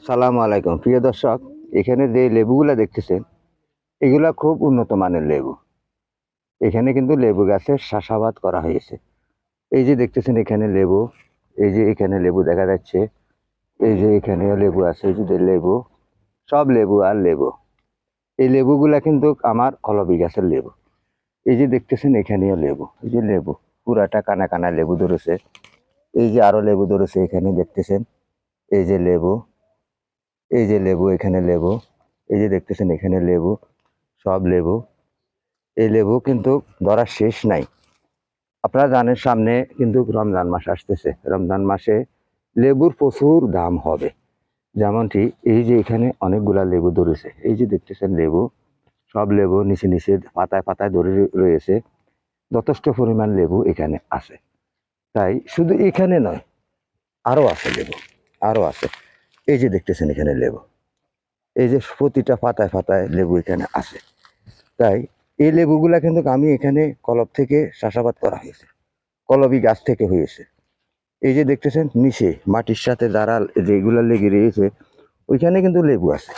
সালামু আলাইকুম প্রিয় দর্শক। এখানে যে লেবুগুলা দেখতেছেন এগুলা খুব উন্নত মানের লেবু। এখানে কিন্তু লেবু গাছের চাষাবাদ করা হয়েছে। এই যে দেখতেছেন এখানে লেবু, এই যে এখানে লেবু দেখা যাচ্ছে, এই যে এখানে লেবু আছে, এই যে লেবু, সব লেবু আর লেবু। এই লেবুগুলা কিন্তু আমার কলবি গাছের লেবু। এই যে দেখতেছেন এখানেও লেবু, এই যে লেবু পুরাটা কানা কানা লেবু ধরেছে। এই যে আরো লেবু ধরেছে এখানে দেখতেছেন, এই যে লেবু, এই যে লেবু, এখানে লেবু, এই যে দেখতেছেন এখানে লেবু, সব লেবু। এই লেবু কিন্তু ধরার শেষ নাই। আপনারা জানেন সামনে কিন্তু রমজান মাস আসতেছে। রমজান মাসে লেবুর প্রচুর দাম হবে। যেমনটি এই যে এখানে অনেকগুলা লেবু ধরেছে, এই যে দেখতেছেন লেবু, সব লেবু নিচে নিচে পাতায় পাতায় ধরে রয়েছে। যথেষ্ট পরিমাণ লেবু এখানে আছে। তাই শুধু এখানে নয়, আরো আছে লেবু, আরো আছে। এই যে দেখতেছেন এখানে লেবু, এই যে প্রতিটা পাতায় পাতায় লেবু এখানে আছে। তাই এই লেবুগুলা কিন্তু আমি এখানে কলব থেকে চাষাবাদ করা হয়েছে, কলবি গাছ থেকে হয়েছে। এই যে দেখতেছেন নিচে মাটির সাথে যারা যেগুলা লেগে রয়েছে ওইখানে কিন্তু লেবু আছে,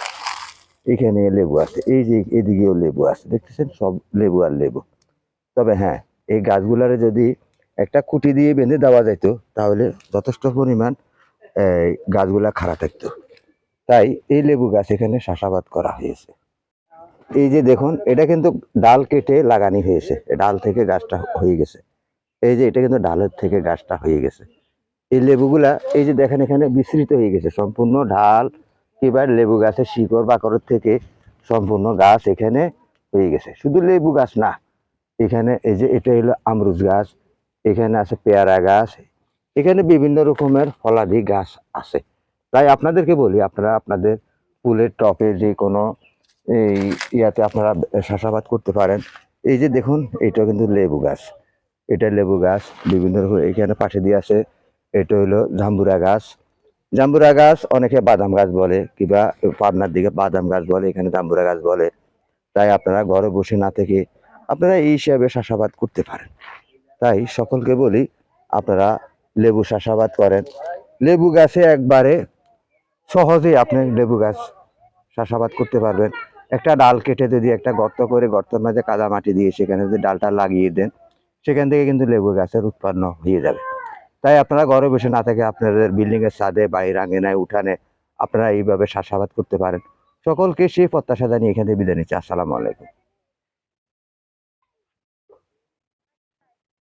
এখানে লেবু আছে, এই যে এদিকেও লেবু আছে, দেখতেছেন সব লেবু আর লেবু। তবে হ্যাঁ, এই গাছগুলারে যদি একটা খুঁটি দিয়ে বেঁধে দেওয়া যেত তাহলে যথেষ্ট পরিমাণ গাছগুলা খাড়া থাকতো। তাই এই লেবু গাছ এখানে চাষাবাদ করা হয়েছে। এই যে দেখুন এটা কিন্তু ডাল কেটে লাগানি হয়েছে, ডাল থেকে গাছটা হয়ে গেছে। এই যে এটা কিন্তু ডালের থেকে গাছটা হয়ে গেছে। এই লেবুগুলা এই যে দেখেন এখানে বিস্তৃত হয়ে গেছে, সম্পূর্ণ ঢাল কিংবা লেবু গাছের শিকড় বাকড়ের থেকে সম্পূর্ণ গাছ এখানে হয়ে গেছে। শুধু লেবু গাছ না, এখানে এই যে এটা হলো আমরুজ গাছ, এখানে আছে পেয়ারা গাছ, এখানে বিভিন্ন রকমের ফলাদি গাছ আছে। তাই আপনাদেরকে বলি আপনারা আপনাদের ফুলের টপে যে কোনো এই ইয়াতে আপনারা চাষাবাদ করতে পারেন। এই যে দেখুন এটা কিন্তু লেবু গাছ, এটা লেবু গাছ বিভিন্ন রকম এখানে পাশে দিয়ে আছে। এটা হলো জাম্বুরা গাছ, জাম্বুরা গাছ অনেকে বাদাম গাছ বলে কিংবা পাবনার দিকে বাদাম গাছ বলে, এখানে জাম্বুরা গাছ বলে। তাই আপনারা ঘরে বসে না থেকে আপনারা এই হিসাবে চাষাবাদ করতে পারেন। তাই সকলকে বলি আপনারা লেবু চাষাবাদ করেন। লেবু গাছে একবারে সহজেই আপনি লেবু গাছ চাষাবাদ করতে পারবেন। একটা ডাল কেটে যদি একটা গর্ত করে গর্তের মাঝে কাদা মাটি দিয়ে সেখানে যদি ডালটা লাগিয়ে দেন, সেখান থেকে কিন্তু লেবু গাছের উৎপন্ন হয়ে যাবে। তাই আপনারা ঘরে বসে না থেকে আপনাদের বিল্ডিং এর ছাদে, বাড়ির আঙিনায়, উঠানে আপনারা এইভাবে চাষাবাদ করতে পারেন। সকলকে সেই প্রত্যাশা জানিয়ে এখানে বিদায় নিচ্ছি। আসসালামু আলাইকুম।